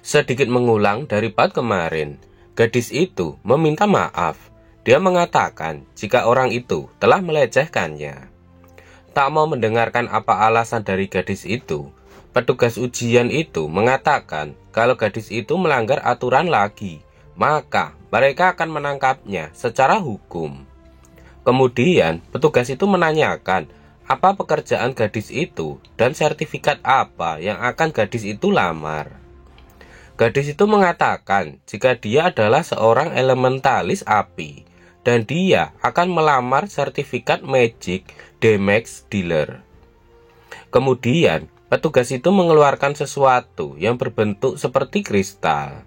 Sedikit mengulang dari part kemarin, gadis itu meminta maaf. Dia mengatakan jika orang itu telah melecehkannya. Tak mau mendengarkan apa alasan dari gadis itu, petugas ujian itu mengatakan kalau gadis itu melanggar aturan lagi, maka mereka akan menangkapnya secara hukum. Kemudian petugas itu menanyakan apa pekerjaan gadis itu dan sertifikat apa yang akan gadis itu lamar. Gadis itu mengatakan jika dia adalah seorang elementalis api dan dia akan melamar sertifikat magic damage dealer. Kemudian petugas itu mengeluarkan sesuatu yang berbentuk seperti kristal.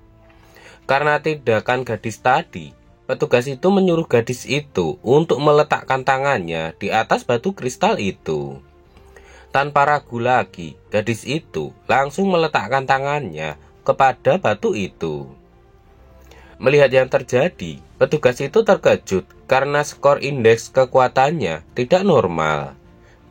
Karena tindakan gadis tadi, petugas itu menyuruh gadis itu untuk meletakkan tangannya di atas batu kristal itu. Tanpa ragu lagi, gadis itu langsung meletakkan tangannya kepada batu itu. Melihat yang terjadi, petugas itu terkejut karena skor indeks kekuatannya tidak normal.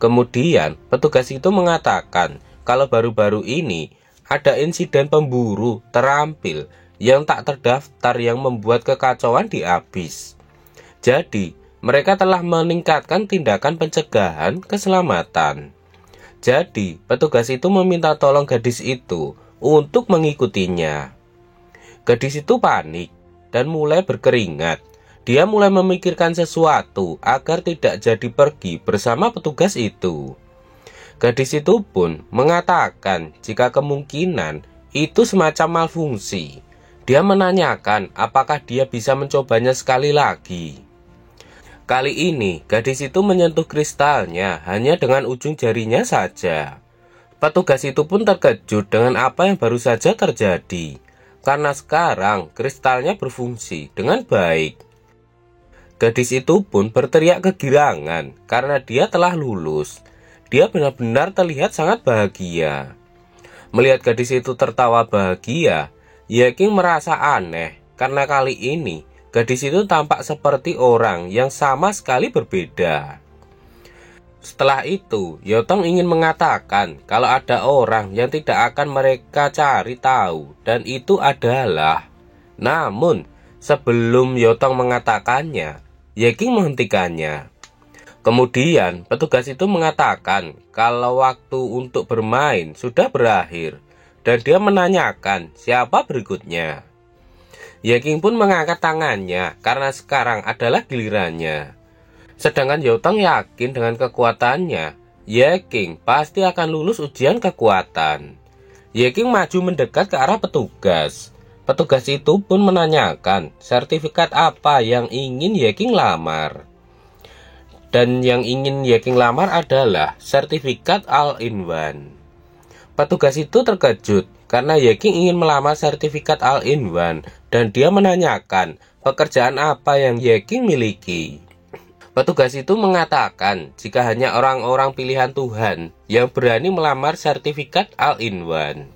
Kemudian, petugas itu mengatakan kalau baru-baru ini ada insiden pemburu terampil yang tak terdaftar yang membuat kekacauan di Abyss. Jadi, mereka telah meningkatkan tindakan pencegahan keselamatan. Jadi, petugas itu meminta tolong gadis itu untuk mengikutinya. Gadis itu panik dan mulai berkeringat. Dia mulai memikirkan sesuatu agar tidak jadi pergi bersama petugas itu. Gadis itu pun mengatakan jika kemungkinan itu semacam malfungsi. Dia menanyakan apakah dia bisa mencobanya sekali lagi. Kali ini gadis itu menyentuh kristalnya hanya dengan ujung jarinya saja. Petugas itu pun terkejut dengan apa yang baru saja terjadi, karena sekarang kristalnya berfungsi dengan baik. Gadis itu pun berteriak kegirangan karena dia telah lulus. Dia benar-benar terlihat sangat bahagia. Melihat gadis itu tertawa bahagia, Yeking merasa aneh karena kali ini gadis itu tampak seperti orang yang sama sekali berbeda. Setelah itu, Yotong ingin mengatakan kalau ada orang yang tidak akan mereka cari tahu, dan itu adalah. Namun, sebelum Yotong mengatakannya, Yeking menghentikannya. Kemudian, petugas itu mengatakan kalau waktu untuk bermain sudah berakhir, dan dia menanyakan siapa berikutnya. Yeking pun mengangkat tangannya karena sekarang adalah gilirannya. Sedangkan Yotong yakin dengan kekuatannya, Yeking pasti akan lulus ujian kekuatan. Yeking maju mendekat ke arah petugas. Petugas itu pun menanyakan sertifikat apa yang ingin Yeking lamar. Dan yang ingin Yeking lamar adalah sertifikat All-in-One. Petugas itu terkejut karena Yeking ingin melamar sertifikat All-in-One dan dia menanyakan pekerjaan apa yang Yeking miliki. Petugas itu mengatakan jika hanya orang-orang pilihan Tuhan yang berani melamar sertifikat All-in-One.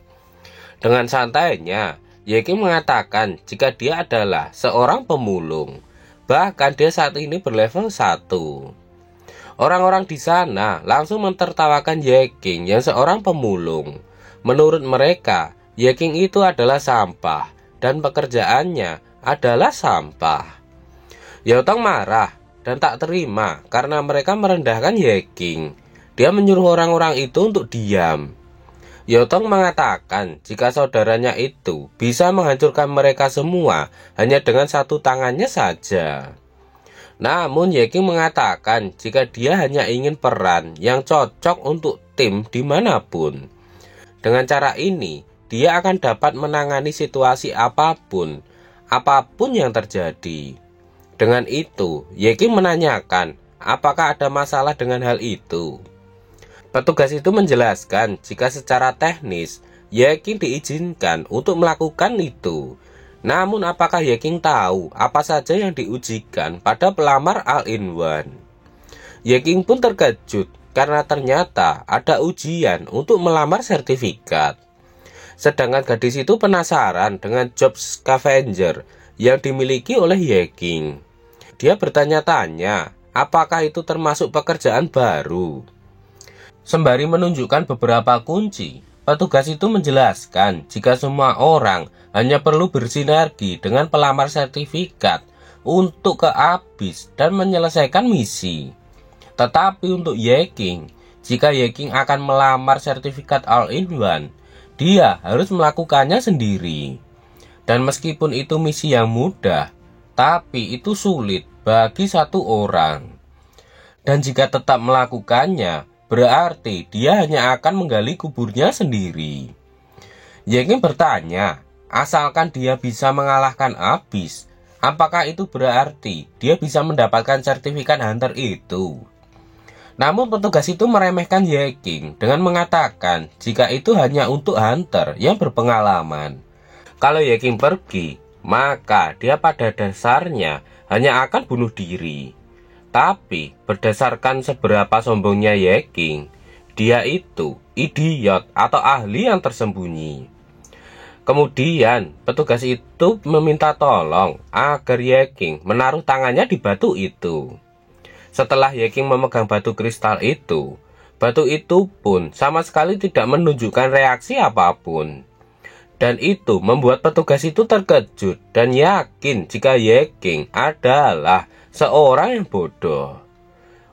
Dengan santainya, Yeking mengatakan jika dia adalah seorang pemulung. Bahkan dia saat ini berlevel 1. Orang-orang di sana langsung mentertawakan Yeking yang seorang pemulung. Menurut mereka, Yeking itu adalah sampah dan pekerjaannya adalah sampah. Yotong marah dan tak terima karena mereka merendahkan Yeking. Dia menyuruh orang-orang itu untuk diam. Yotong mengatakan jika saudaranya itu bisa menghancurkan mereka semua hanya dengan satu tangannya saja. Namun Yeking mengatakan jika dia hanya ingin peran yang cocok untuk tim dimanapun. Dengan cara ini, dia akan dapat menangani situasi apapun yang terjadi. Dengan itu, Yeking menanyakan apakah ada masalah dengan hal itu. Petugas itu menjelaskan jika secara teknis Yeking diizinkan untuk melakukan itu. Namun apakah Yeking tahu apa saja yang diujikan pada pelamar All-in-One? Yeking pun terkejut karena ternyata ada ujian untuk melamar sertifikat. Sedangkan gadis itu penasaran dengan job scavenger yang dimiliki oleh Yeking. Dia bertanya-tanya, apakah itu termasuk pekerjaan baru? Sembari menunjukkan beberapa kunci, petugas itu menjelaskan jika semua orang hanya perlu bersinergi dengan pelamar sertifikat untuk ke Abyss dan menyelesaikan misi. Tetapi untuk Yeking, jika Yeking akan melamar sertifikat All-in-One, dia harus melakukannya sendiri. Dan meskipun itu misi yang mudah, tapi itu sulit bagi satu orang. Dan jika tetap melakukannya, berarti dia hanya akan menggali kuburnya sendiri. Yeking bertanya, asalkan dia bisa mengalahkan Abyss, apakah itu berarti dia bisa mendapatkan sertifikat hunter itu? Namun petugas itu meremehkan Yeking dengan mengatakan jika itu hanya untuk hunter yang berpengalaman. Kalau Yeking pergi, maka dia pada dasarnya hanya akan bunuh diri. Tapi berdasarkan seberapa sombongnya Yeking, dia itu idiot atau ahli yang tersembunyi. Kemudian petugas itu meminta tolong agar Yeking menaruh tangannya di batu itu. Setelah Yeking memegang batu kristal itu, batu itu pun sama sekali tidak menunjukkan reaksi apapun. Dan itu membuat petugas itu terkejut dan yakin jika Yeking adalah seorang yang bodoh.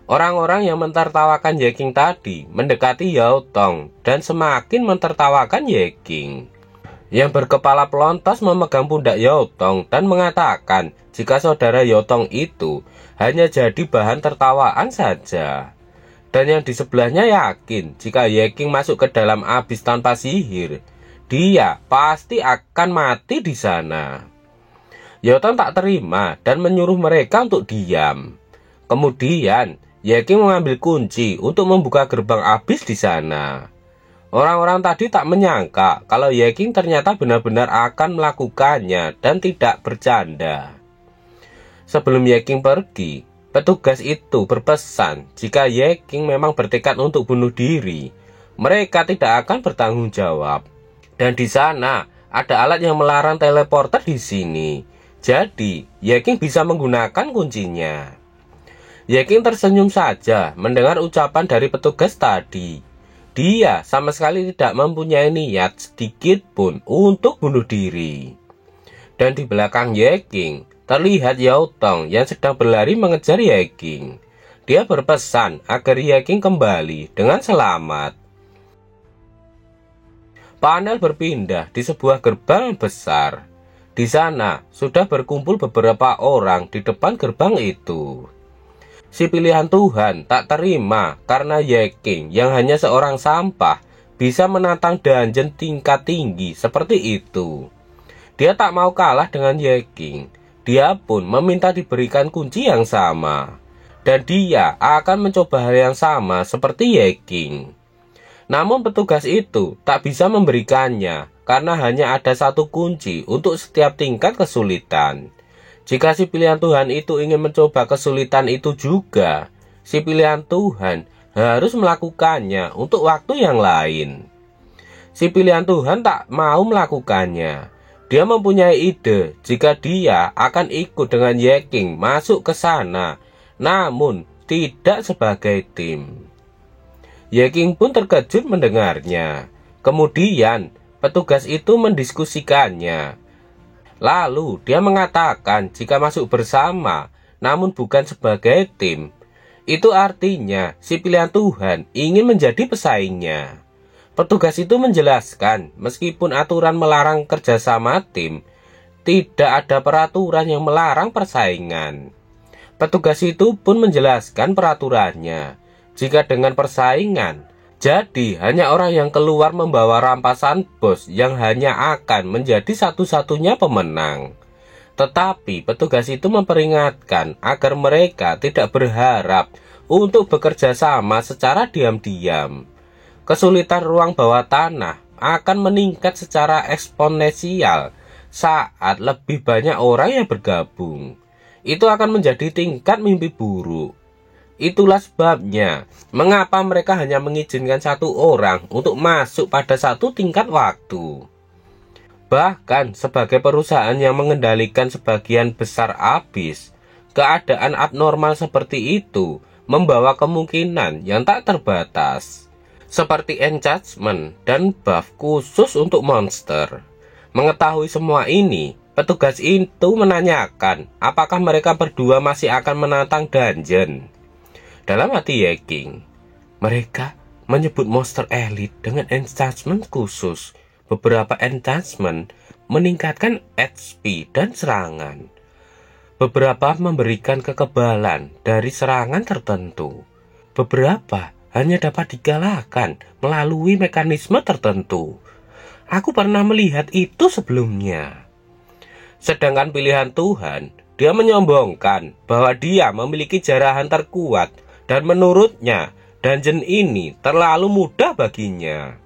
Orang-orang yang mentertawakan Yeking tadi mendekati Yao Tong dan semakin mentertawakan Yeking. Yang berkepala pelontos memegang pundak Yao Tong dan mengatakan jika saudara Yao Tong itu hanya jadi bahan tertawaan saja. Dan yang di sebelahnya yakin jika Yeking masuk ke dalam Abyss tanpa sihir, dia pasti akan mati di sana. Yao Tong tak terima dan menyuruh mereka untuk diam. Kemudian Yeking mengambil kunci untuk membuka gerbang Abyss di sana. Orang-orang tadi tak menyangka kalau Yeking ternyata benar-benar akan melakukannya dan tidak bercanda. Sebelum Yeking pergi, petugas itu berpesan jika Yeking memang bertekad untuk bunuh diri, mereka tidak akan bertanggung jawab. Dan di sana ada alat yang melarang teleporter di sini. Jadi, Yeking bisa menggunakan kuncinya. Yeking tersenyum saja mendengar ucapan dari petugas tadi. Dia sama sekali tidak mempunyai niat sedikit pun untuk bunuh diri. Dan di belakang Yeking, terlihat Yao Tong yang sedang berlari mengejar Yeking. Dia berpesan agar Yeking kembali dengan selamat. Panel berpindah di sebuah gerbang besar. Di sana sudah berkumpul beberapa orang di depan gerbang itu. Si pilihan Tuhan tak terima karena Yeking yang hanya seorang sampah bisa menantang dungeon tingkat tinggi seperti itu. Dia tak mau kalah dengan Yeking. Dia pun meminta diberikan kunci yang sama. Dan dia akan mencoba hal yang sama seperti Yeking. Namun petugas itu tak bisa memberikannya karena hanya ada satu kunci untuk setiap tingkat kesulitan. Jika si pilihan Tuhan itu ingin mencoba kesulitan itu juga, si pilihan Tuhan harus melakukannya untuk waktu yang lain. Si pilihan Tuhan tak mau melakukannya. Dia mempunyai ide jika dia akan ikut dengan Yeking masuk ke sana, namun tidak sebagai tim. Yeking pun terkejut mendengarnya. Kemudian petugas itu mendiskusikannya. Lalu dia mengatakan jika masuk bersama namun bukan sebagai tim, itu artinya si pilihan Tuhan ingin menjadi pesaingnya. Petugas itu menjelaskan meskipun aturan melarang kerjasama tim, tidak ada peraturan yang melarang persaingan. Petugas itu pun menjelaskan peraturannya. Jika dengan persaingan, jadi hanya orang yang keluar membawa rampasan bos yang hanya akan menjadi satu-satunya pemenang. Tetapi petugas itu memperingatkan agar mereka tidak berharap untuk bekerja sama secara diam-diam. Kesulitan ruang bawah tanah akan meningkat secara eksponensial saat lebih banyak orang yang bergabung. Itu akan menjadi tingkat mimpi buruk. Itulah sebabnya mengapa mereka hanya mengizinkan satu orang untuk masuk pada satu tingkat waktu. Bahkan sebagai perusahaan yang mengendalikan sebagian besar Abyss, keadaan abnormal seperti itu membawa kemungkinan yang tak terbatas. seperti enchantment dan buff khusus untuk monster. Mengetahui semua ini, petugas itu menanyakan apakah mereka berdua masih akan menantang dungeon. Dalam hati Yeking, mereka menyebut monster elit dengan enchantment khusus. Beberapa enchantment meningkatkan HP dan serangan. Beberapa memberikan kekebalan dari serangan tertentu. Beberapa hanya dapat dikalahkan melalui mekanisme tertentu. Aku pernah melihat itu sebelumnya. Sedangkan pilihan Tuhan, dia menyombongkan bahwa dia memiliki jarahan terkuat dan menurutnya dungeon ini terlalu mudah baginya.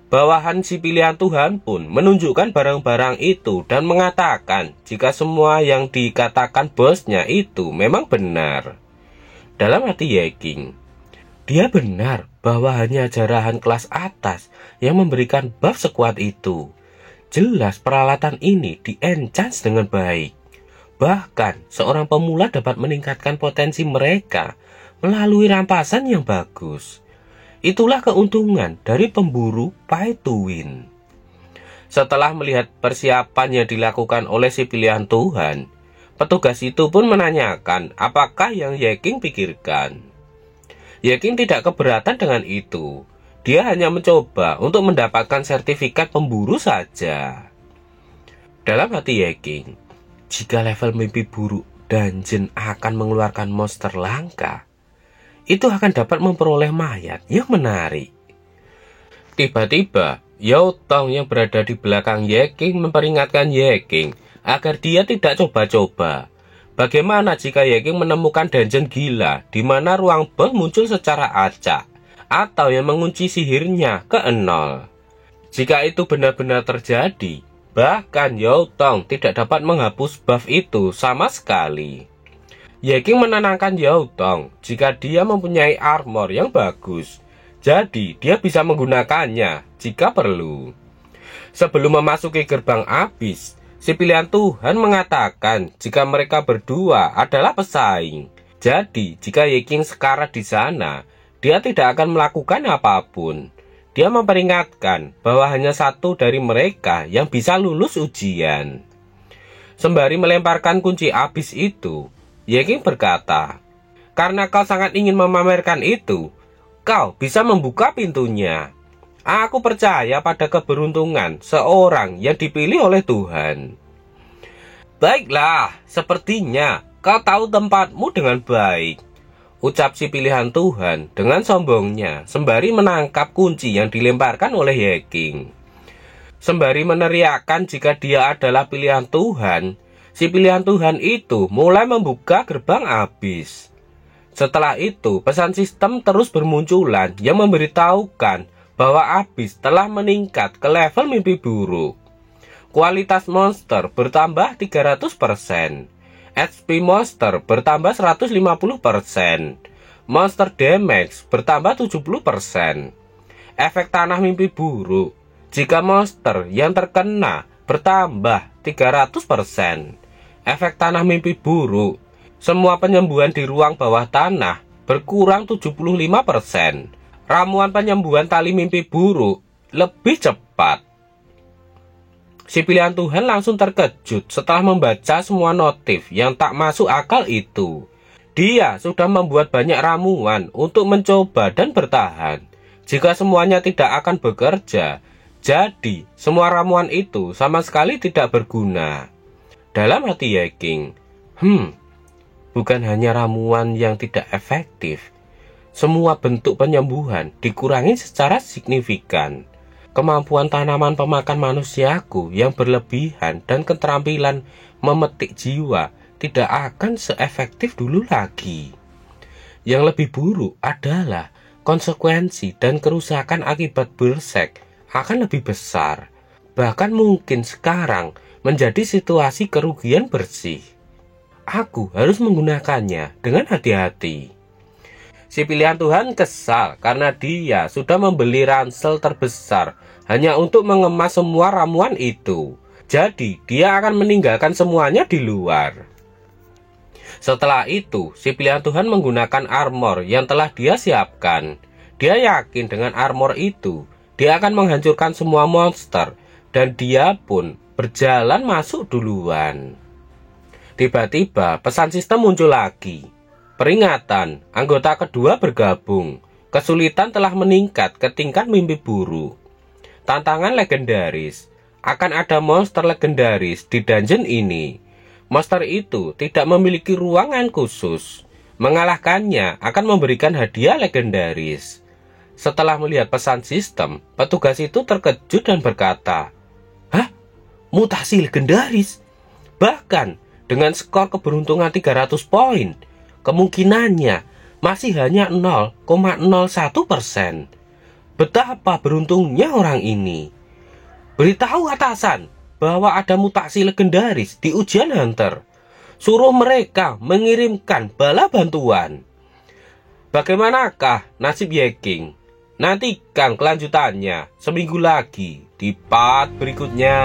Bawahan si pilihan Tuhan pun menunjukkan barang-barang itu dan mengatakan jika semua yang dikatakan bosnya itu memang benar. Dalam hati Yeking, dia benar bahwa hanya jarahan kelas atas yang memberikan buff sekuat itu. Jelas peralatan ini di-enchant dengan baik. Bahkan seorang pemula dapat meningkatkan potensi mereka melalui rampasan yang bagus. Itulah keuntungan dari pemburu pay to win. Setelah melihat persiapan yang dilakukan oleh si pilihan Tuhan, petugas itu pun menanyakan apakah yang Yeking pikirkan. Yeking tidak keberatan dengan itu. Dia hanya mencoba untuk mendapatkan sertifikat pemburu saja. Dalam hati Yeking, jika level mimpi buruk dungeon akan mengeluarkan monster langka, itu akan dapat memperoleh mayat yang menarik. Tiba-tiba, Yao Tong yang berada di belakang Yeking memperingatkan Yeking agar dia tidak coba-coba. Bagaimana jika Yeking menemukan dungeon gila di mana ruang bos muncul secara acak, atau yang mengunci sihirnya ke 0? Jika itu benar-benar terjadi, bahkan Yao Tong tidak dapat menghapus buff itu sama sekali. Yeking menenangkan Yao Tong jika dia mempunyai armor yang bagus, jadi dia bisa menggunakannya jika perlu. Sebelum memasuki gerbang abis, si pilihan Tuhan mengatakan jika mereka berdua adalah pesaing. Jadi, jika Yeking sekarat di sana, dia tidak akan melakukan apapun. Dia memperingatkan bahwa hanya satu dari mereka yang bisa lulus ujian. Sembari melemparkan kunci abis itu, Yeking berkata, "Karena kau sangat ingin memamerkan itu, kau bisa membuka pintunya. Aku percaya pada keberuntungan seorang yang dipilih oleh Tuhan." "Baiklah, sepertinya kau tahu tempatmu dengan baik," ucap si pilihan Tuhan dengan sombongnya sembari menangkap kunci yang dilemparkan oleh Yeking. Sembari meneriakkan jika dia adalah pilihan Tuhan, si pilihan Tuhan itu mulai membuka gerbang abis. Setelah itu, pesan sistem terus bermunculan yang memberitahukan bahwa abis telah meningkat ke level mimpi buruk. Kualitas monster bertambah 300%. HP monster bertambah 150%. Monster damage bertambah 70%. Efek tanah mimpi buruk. Jika monster yang terkena bertambah 300%. Efek tanah mimpi buruk. Semua penyembuhan di ruang bawah tanah berkurang 75%. Ramuan penyembuhan tali mimpi buruk lebih cepat. Si pilihan Tuhan langsung terkejut setelah membaca semua notif yang tak masuk akal itu. Dia sudah membuat banyak ramuan untuk mencoba dan bertahan. Jika semuanya tidak akan bekerja, jadi semua ramuan itu sama sekali tidak berguna. Dalam hati Yeking, bukan hanya ramuan yang tidak efektif, semua bentuk penyembuhan dikurangi secara signifikan. Kemampuan tanaman pemakan manusiaku yang berlebihan dan keterampilan memetik jiwa tidak akan seefektif dulu lagi. Yang lebih buruk adalah konsekuensi dan kerusakan akibat bersek akan lebih besar. Bahkan mungkin sekarang menjadi situasi kerugian bersih. Aku harus menggunakannya dengan hati-hati. Si pilihan Tuhan kesal karena dia sudah membeli ransel terbesar hanya untuk mengemas semua ramuan itu. Jadi dia akan meninggalkan semuanya di luar. Setelah itu, si pilihan Tuhan menggunakan armor yang telah dia siapkan. Dia yakin dengan armor itu, dia akan menghancurkan semua monster, dan dia pun berjalan masuk duluan. Tiba-tiba pesan sistem muncul lagi. Peringatan, anggota kedua bergabung. Kesulitan telah meningkat ke tingkat mimpi buruk. Tantangan legendaris. Akan ada monster legendaris di dungeon ini. Monster itu tidak memiliki ruangan khusus. Mengalahkannya akan memberikan hadiah legendaris. Setelah melihat pesan sistem, petugas itu terkejut dan berkata, "Hah? Mutasi legendaris? Bahkan dengan skor keberuntungan 300 poin, kemungkinannya masih hanya 0,01%. Betapa beruntungnya orang ini. Beritahu atasan bahwa ada mutasi legendaris di ujian Hunter. Suruh mereka mengirimkan bala bantuan." Bagaimanakah nasib Ye King? Nantikan kelanjutannya seminggu lagi di part berikutnya.